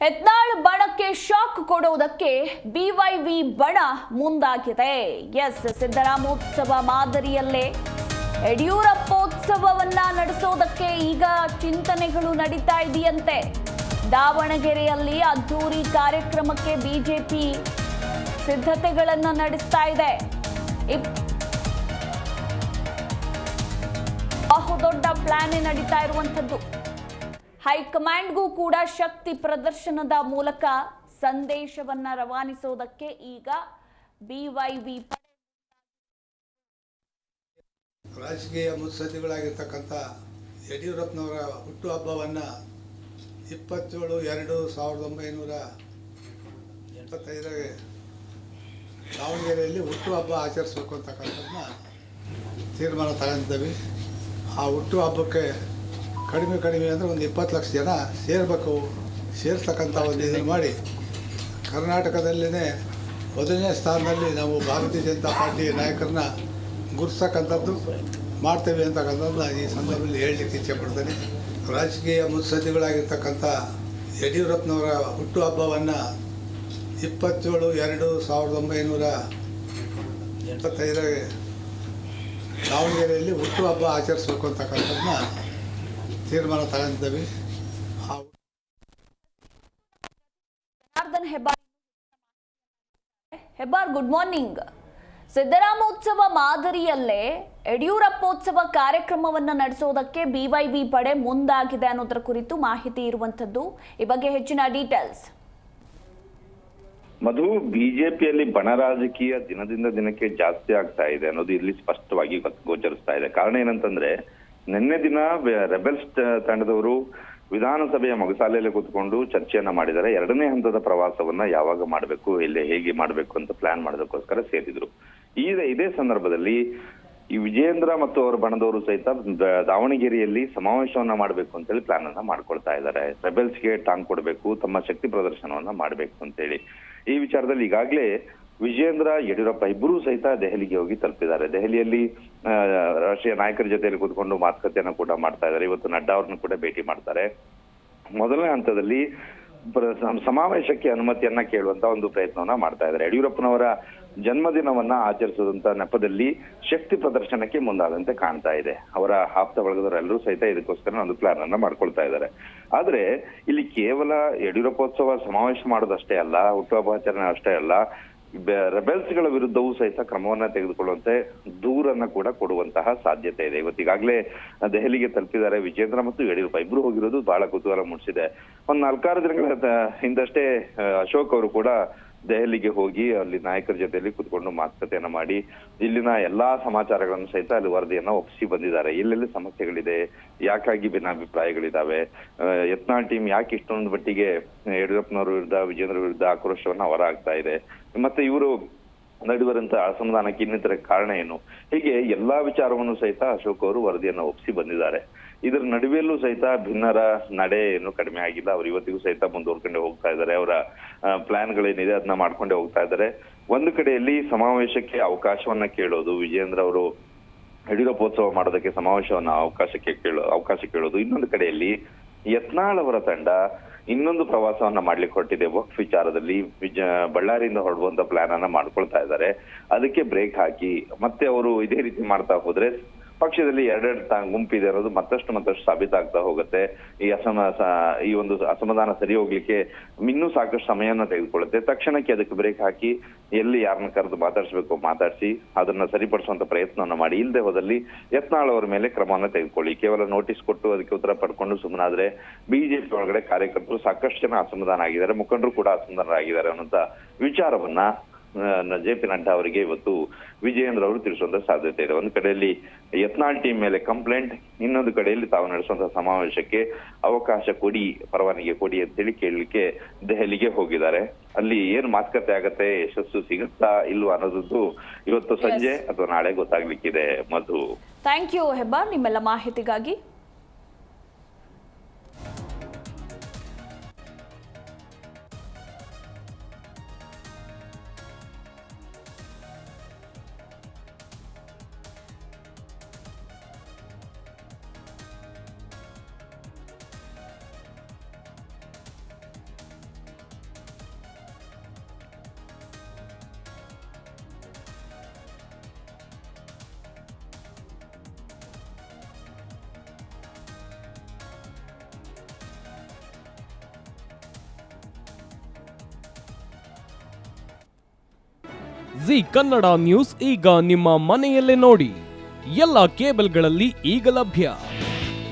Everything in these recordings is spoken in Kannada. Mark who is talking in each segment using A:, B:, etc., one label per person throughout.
A: ಯತ್ನಾಳ್ ಬಣಕ್ಕೆ ಶಾಕ್ ಕೊಡುವುದಕ್ಕೆ ಬಿವೈವಿ ಬಣ ಮುಂದಾಗಿದೆ. ಎಸ್, ಸಿದ್ದರಾಮೋತ್ಸವ ಮಾದರಿಯಲ್ಲೇ ಯಡಿಯೂರಪ್ಪೋತ್ಸವವನ್ನ ನಡೆಸೋದಕ್ಕೆ ಈಗ ಚಿಂತನೆಗಳು ನಡೀತಾ ಇದೆಯಂತೆ. ದಾವಣಗೆರೆಯಲ್ಲಿ ಅದ್ದೂರಿ ಕಾರ್ಯಕ್ರಮಕ್ಕೆ ಬಿಜೆಪಿ ಸಿದ್ಧತೆಗಳನ್ನು ನಡೆಸ್ತಾ ಇದೆ. ಬಹುದೊಡ್ಡ ಪ್ಲಾನ್ ನಡೀತಾ ಇರುವಂತದ್ದು. ಹೈಕಮಾಂಡ್ಗೂ ಕೂಡ ಶಕ್ತಿ ಪ್ರದರ್ಶನದ ಮೂಲಕ ಸಂದೇಶವನ್ನ ರವಾನಿಸೋದಕ್ಕೆ ಈಗ ಬಿವೈವಿ
B: ರಾಜಕೀಯ ಮುತ್ಸದ್ದಿಗಳಾಗಿರ್ತಕ್ಕಂಥ ಯಡಿಯೂರಪ್ಪನವರ ಹುಟ್ಟುಹಬ್ಬವನ್ನು 27/2/1975 ದಾವಣಗೆರೆಯಲ್ಲಿ ಹುಟ್ಟುಹಬ್ಬ ಆಚರಿಸಬೇಕು ಅಂತಕ್ಕಂಥದ್ದನ್ನ ತೀರ್ಮಾನ ತಗೊಂಡಿದ್ದೀವಿ. ಆ ಹುಟ್ಟುಹಬ್ಬಕ್ಕೆ ಕಡಿಮೆ ಅಂದರೆ ಒಂದು 20 ಲಕ್ಷ ಜನ ಸೇರ್ತಕ್ಕಂಥ ಒಂದು ಇದನ್ನು ಮಾಡಿ ಕರ್ನಾಟಕದಲ್ಲೇ ಮೊದಲನೇ ಸ್ಥಾನದಲ್ಲಿ ನಾವು ಭಾರತೀಯ ಜನತಾ ಪಾರ್ಟಿ ನಾಯಕರನ್ನ ಗುರುತಿಸ್ತಕ್ಕಂಥದ್ದು ಮಾಡ್ತೇವೆ ಅಂತಕ್ಕಂಥದ್ದನ್ನ ಈ ಸಂದರ್ಭದಲ್ಲಿ ಹೇಳಲಿಕ್ಕೆ ಇಚ್ಛೆ ಪಡ್ತೇನೆ. ರಾಜಕೀಯ ಮುತ್ಸದ್ದಿಗಳಾಗಿರ್ತಕ್ಕಂಥ ಯಡಿಯೂರಪ್ಪನವರ ಹುಟ್ಟುಹಬ್ಬವನ್ನು 27/2/1975 ದಾವಣಗೆರೆಯಲ್ಲಿ ಹುಟ್ಟುಹಬ್ಬ ಆಚರಿಸಬೇಕು ಅಂತಕ್ಕಂಥದ್ದನ್ನ ತೀರ್ಮಾನ ತಗೊಂಡಿದ್ದೀವಿ.
A: Hebbar, good morning. ಸಿದ್ದರಾಮೋತ್ಸವ ಮಾದರಿಯಲ್ಲೇ ಯಡಿಯೂರಪ್ಪೋತ್ಸವ ಕಾರ್ಯಕ್ರಮವನ್ನು ನಡೆಸೋದಕ್ಕೆ ಬಿವೈವಿ ಪಡೆ ಮುಂದಾಗಿದೆ ಅನ್ನೋದರ ಕುರಿತು ಮಾಹಿತಿ ಇರುವಂತದ್ದು. ಈ ಬಗ್ಗೆ ಹೆಚ್ಚಿನ ಡೀಟೇಲ್ಸ್.
C: ಮಧು, ಬಿಜೆಪಿಯಲ್ಲಿ ಬಣ ರಾಜಕೀಯ ದಿನದಿಂದ ದಿನಕ್ಕೆ ಜಾಸ್ತಿ ಆಗ್ತಾ ಇದೆ ಅನ್ನೋದು ಇಲ್ಲಿ ಸ್ಪಷ್ಟವಾಗಿ ಗೋಚರಿಸ್ತಾ ಇದೆ. ಕಾರಣ ಏನಂತಂದ್ರೆ, ನಿನ್ನೆ ದಿನ ರೆಬೆಲ್ಸ್ ತಂಡದವರು ವಿಧಾನಸಭೆಯ ಮೊಗಸಾಲೆಯಲ್ಲಿ ಕೂತ್ಕೊಂಡು ಚರ್ಚೆಯನ್ನ ಮಾಡಿದ್ದಾರೆ. 2ನೇ ಹಂತದ ಪ್ರವಾಸವನ್ನ ಯಾವಾಗ ಮಾಡಬೇಕು, ಇಲ್ಲಿ ಹೇಗೆ ಮಾಡಬೇಕು ಅಂತ ಪ್ಲಾನ್ ಮಾಡೋದಕ್ಕೋಸ್ಕರ ಸೇರಿದ್ರು. ಇದೇ ಸಂದರ್ಭದಲ್ಲಿ ಈ ವಿಜಯೇಂದ್ರ ಮತ್ತು ಅವರ ಬಣದವರು ಸಹಿತ ದಾವಣಗೆರೆಯಲ್ಲಿ ಸಮಾವೇಶವನ್ನ ಮಾಡಬೇಕು ಅಂತೇಳಿ ಪ್ಲಾನ್ ಅನ್ನ ಮಾಡ್ಕೊಳ್ತಾ ಇದ್ದಾರೆ. ರೆಬೆಲ್ಸ್ಗೆ ಟಾಂಗ್ ಕೊಡಬೇಕು, ತಮ್ಮ ಶಕ್ತಿ ಪ್ರದರ್ಶನವನ್ನ ಮಾಡಬೇಕು ಅಂತೇಳಿ. ಈ ವಿಚಾರದಲ್ಲಿ ಈಗಾಗಲೇ ವಿಜಯೇಂದ್ರ, ಯಡಿಯೂರಪ್ಪ ಇಬ್ಬರೂ ಸಹಿತ ದೆಹಲಿಗೆ ಹೋಗಿ ತಲುಪಿದ್ದಾರೆ. ದೆಹಲಿಯಲ್ಲಿ ರಾಷ್ಟ್ರೀಯ ನಾಯಕರ ಜೊತೆಯಲ್ಲಿ ಕೂತ್ಕೊಂಡು ಮಾತುಕತೆಯನ್ನು ಕೂಡ ಮಾಡ್ತಾ ಇದ್ದಾರೆ. ಇವತ್ತು ನಡ್ಡಾ ಅವ್ರನ್ನ ಕೂಡ ಭೇಟಿ ಮಾಡ್ತಾರೆ. ಮೊದಲನೇ ಹಂತದಲ್ಲಿ ಸಮಾವೇಶಕ್ಕೆ ಅನುಮತಿಯನ್ನ ಕೇಳುವಂತ ಒಂದು ಪ್ರಯತ್ನವನ್ನ ಮಾಡ್ತಾ ಇದ್ದಾರೆ. ಯಡಿಯೂರಪ್ಪನವರ ಜನ್ಮದಿನವನ್ನ ಆಚರಿಸುವಂತ ನೆಪದಲ್ಲಿ ಶಕ್ತಿ ಪ್ರದರ್ಶನಕ್ಕೆ ಮುಂದಾದಂತೆ ಕಾಣ್ತಾ ಇದೆ. ಅವರ ಆಪ್ತ ಬಳಗದವರೆಲ್ಲರೂ ಸಹಿತ ಇದಕ್ಕೋಸ್ಕರ ಒಂದು ಪ್ಲಾನ್ ಅನ್ನ ಮಾಡ್ಕೊಳ್ತಾ ಇದ್ದಾರೆ. ಆದ್ರೆ ಇಲ್ಲಿ ಕೇವಲ ಯಡಿಯೂರಪ್ಪೋತ್ಸವ ಸಮಾವೇಶ ಮಾಡೋದಷ್ಟೇ ಅಲ್ಲ, ಹುಟ್ಟುಹಬ್ಬಾಚರಣೆ ಅಷ್ಟೇ ಅಲ್ಲ, ರೆಬೆಲ್ಸ್ ಗಳ ವಿರುದ್ಧವೂ ಸಹಿತ ಕ್ರಮವನ್ನ ತೆಗೆದುಕೊಳ್ಳುವಂತೆ ದೂರನ್ನ ಕೂಡ ಕೊಡುವಂತಹ ಸಾಧ್ಯತೆ ಇದೆ. ಇವತ್ತಿಗಾಗಲೇ ದೆಹಲಿಗೆ ತಲುಪಿದ್ದಾರೆ ವಿಜೇಂದ್ರ ಮತ್ತು ಯಡಿಯೂರಪ್ಪ ಇಬ್ರು ಹೋಗಿರೋದು ಬಹಳ ಕುತೂಹಲ ಮೂಡಿಸಿದೆ. ಒಂದು 4-6 ದಿನಗಳ ಹಿಂದಷ್ಟೇ ಅಶೋಕ್ ಅವರು ಕೂಡ ದೆಹಲಿಗೆ ಹೋಗಿ ಅಲ್ಲಿ ನಾಯಕರ ಜೊತೆಯಲ್ಲಿ ಕುತ್ಕೊಂಡು ಮಾತುಕತೆಯನ್ನ ಮಾಡಿ ಇಲ್ಲಿನ ಎಲ್ಲಾ ಸಮಾಚಾರಗಳನ್ನು ಸಹಿತ ಅಲ್ಲಿ ವರದಿಯನ್ನ ಒಪ್ಪಿಸಿ ಬಂದಿದ್ದಾರೆ. ಎಲ್ಲೆಲ್ಲಿ ಸಮಸ್ಯೆಗಳಿದೆ, ಯಾಕಾಗಿ ಭಿನ್ನಾಭಿಪ್ರಾಯಗಳಿದಾವೆ, ಯತ್ನಾಳ್ ಟೀಮ್ ಯಾಕೆ ಇಷ್ಟೊಂದು ಮಟ್ಟಿಗೆ ಯಡಿಯೂರಪ್ಪನವರ ವಿರುದ್ಧ, ವಿಜೇಂದ್ರ ವಿರುದ್ಧ ಆಕ್ರೋಶವನ್ನ ಹೊರ ಆಗ್ತಾ ಇದೆ, ಮತ್ತೆ ಇವರು ನಡೆಯುವಂತ ಅಸಮಾಧಾನಕ್ಕೆ ಇನ್ನಿತರ ಕಾರಣ ಏನು, ಹೀಗೆ ಎಲ್ಲಾ ವಿಚಾರವನ್ನು ಸಹಿತ ಅಶೋಕ್ ಅವರು ವರದಿಯನ್ನ ಒಪ್ಪಿಸಿ ಬಂದಿದ್ದಾರೆ. ಇದರ ನಡುವೆಯಲ್ಲೂ ಸಹಿತ ಭಿನ್ನರ ನಡೆ ಏನು ಕಡಿಮೆ ಆಗಿಲ್ಲ. ಅವ್ರು ಇವತ್ತಿಗೂ ಸಹಿತ ಮುಂದುವರ್ಕೊಂಡೆ ಹೋಗ್ತಾ ಇದ್ದಾರೆ. ಅವರ ಪ್ಲಾನ್ಗಳೇನಿದೆ ಅದನ್ನ ಮಾಡ್ಕೊಂಡೇ ಹೋಗ್ತಾ ಇದ್ದಾರೆ. ಒಂದು ಕಡೆಯಲ್ಲಿ ಸಮಾವೇಶಕ್ಕೆ ಅವಕಾಶವನ್ನ ಕೇಳೋದು, ವಿಜೇಂದ್ರ ಅವರು ಯಡಿಯೂರಪ್ಪೋತ್ಸವ ಮಾಡೋದಕ್ಕೆ ಸಮಾವೇಶವನ್ನ ಅವಕಾಶ ಕೇಳೋದು. ಇನ್ನೊಂದು ಕಡೆಯಲ್ಲಿ ಯತ್ನಾಳ್ ಅವರ ತಂಡ ಇನ್ನೊಂದು ಪ್ರವಾಸವನ್ನ ಮಾಡ್ಲಿಕ್ಕೆ ಹೊರಟಿದೆ. ವಕ್ಫ್ ವಿಚಾರದಲ್ಲಿ ಬಳ್ಳಾರಿಯಿಂದ ಹೊರಡುವಂತ ಪ್ಲಾನ್ ಅನ್ನ ಮಾಡ್ಕೊಳ್ತಾ ಇದ್ದಾರೆ. ಅದಕ್ಕೆ ಬ್ರೇಕ್ ಹಾಕಿ ಮತ್ತೆ ಅವರು ಇದೇ ರೀತಿ ಮಾಡ್ತಾ ಹೋದ್ರೆ ಪಕ್ಷದಲ್ಲಿ ಎರಡೆರಡು ಗುಂಪಿದೆ ಅನ್ನೋದು ಮತ್ತಷ್ಟು ಸಾಬೀತಾಗ್ತಾ ಹೋಗುತ್ತೆ. ಈ ಒಂದು ಅಸಮಾಧಾನ ಸರಿ ಹೋಗ್ಲಿಕ್ಕೆ ಇನ್ನೂ ಸಾಕಷ್ಟು ಸಮಯನ ತೆಗೆದುಕೊಳ್ಳುತ್ತೆ. ತಕ್ಷಣಕ್ಕೆ ಅದಕ್ಕೆ ಬ್ರೇಕ್ ಹಾಕಿ ಎಲ್ಲಿ ಯಾರನ್ನ ಕರೆದು ಮಾತಾಡಿಸಿ ಅದನ್ನ ಸರಿಪಡಿಸುವಂತ ಪ್ರಯತ್ನವನ್ನ ಮಾಡಿ, ಇಲ್ಲದೆ ಹೋದಲ್ಲಿ ಯತ್ನಾಳ್ ಅವರ ಮೇಲೆ ಕ್ರಮವನ್ನ ತೆಗೆದುಕೊಳ್ಳಿ. ಕೇವಲ ನೋಟಿಸ್ ಕೊಟ್ಟು ಅದಕ್ಕೆ ಉತ್ತರ ಪಡ್ಕೊಂಡು ಸುಮ್ಮನಾದ್ರೆ ಬಿಜೆಪಿ ಒಳಗಡೆ ಕಾರ್ಯಕರ್ತರು ಸಾಕಷ್ಟು ಜನ ಅಸಮಾಧಾನ ಆಗಿದ್ದಾರೆ, ಮುಖಂಡರು ಕೂಡ ಅಸಮಾಧಾನರಾಗಿದ್ದಾರೆ ಅನ್ನೋಂತ ವಿಚಾರವನ್ನ ಜೆ.ಪಿ. ನಡ್ಡಾ ಅವರಿಗೆ ಇವತ್ತು ವಿಜಯೇಂದ್ರ ಅವರು ತಿಳಿಸುವಂತ ಸಾಧ್ಯತೆ ಇದೆ. ಒಂದು ಕಡೆಯಲ್ಲಿ ಯತ್ನಾಳ್ ಟೀಮ್ ಮೇಲೆ ಕಂಪ್ಲೇಂಟ್, ಇನ್ನೊಂದು ಕಡೆಯಲ್ಲಿ ತಾವು ನಡೆಸುವಂತ ಸಮಾವೇಶಕ್ಕೆ ಅವಕಾಶ ಕೊಡಿ, ಪರವಾನಗಿ ಕೊಡಿ ಅಂತೇಳಿ ಕೇಳಲಿಕ್ಕೆ ದೆಹಲಿಗೆ ಹೋಗಿದ್ದಾರೆ. ಅಲ್ಲಿ ಏನ್ ಮಾತುಕತೆ ಆಗತ್ತೆ, ಯಶಸ್ಸು ಸಿಗುತ್ತಾ ಇಲ್ವಾ ಅನ್ನೋದು ಇವತ್ತು ಸಂಜೆ ಅಥವಾ ನಾಳೆ ಗೊತ್ತಾಗ್ಲಿಕ್ಕಿದೆ. ಮಧು,
A: ಥ್ಯಾಂಕ್ ಯು ಹೆಬ್ಬಾರ್ ನಿಮ್ಮೆಲ್ಲ ಮಾಹಿತಿಗಾಗಿ.
D: ಜಿ ಕನ್ನಡ ನ್ಯೂಸ್ ಈಗ ನಿಮ್ಮ ಮನೆಯಲ್ಲೇ ನೋಡಿ. ಎಲ್ಲ ಕೇಬಲ್ಗಳಲ್ಲಿ ಈಗ ಲಭ್ಯ.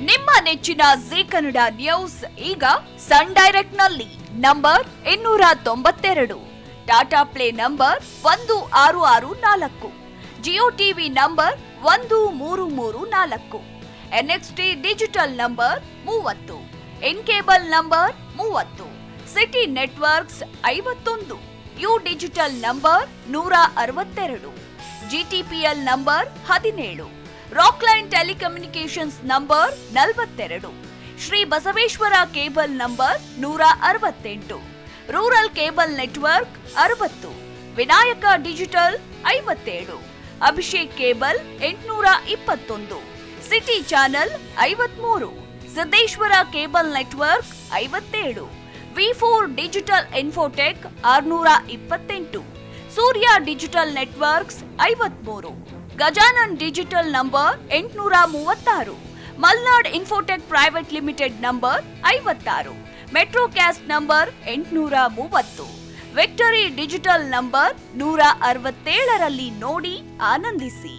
A: ನಿಮ್ಮ ನೆಚ್ಚಿನ ಜಿ ಕನ್ನಡ ನ್ಯೂಸ್ ಈಗ ಸನ್ ಡೈರೆಕ್ಟ್ ನಲ್ಲಿ number 292, Tata play number 1664, Jio TV number 1334, NXT digital number 30, in cable number 30, city networks 51, U digital number 162, GTPL number 17, Rockline telecommunications number 42, Shri Basaveshwara cable number 168, rural cable network 60, Vinayaka digital 57, Abhishek cable 821, city channel 53, Siddeshwara cable network 57, V4 digital Infotech 628, Surya digital networks 53, Gajanan digital number 836, Malnad infotech private limited number 56, Metrocast number 830, victory digital number 167ರಲ್ಲಿ ನೋಡಿ ಆನಂದಿಸಿ.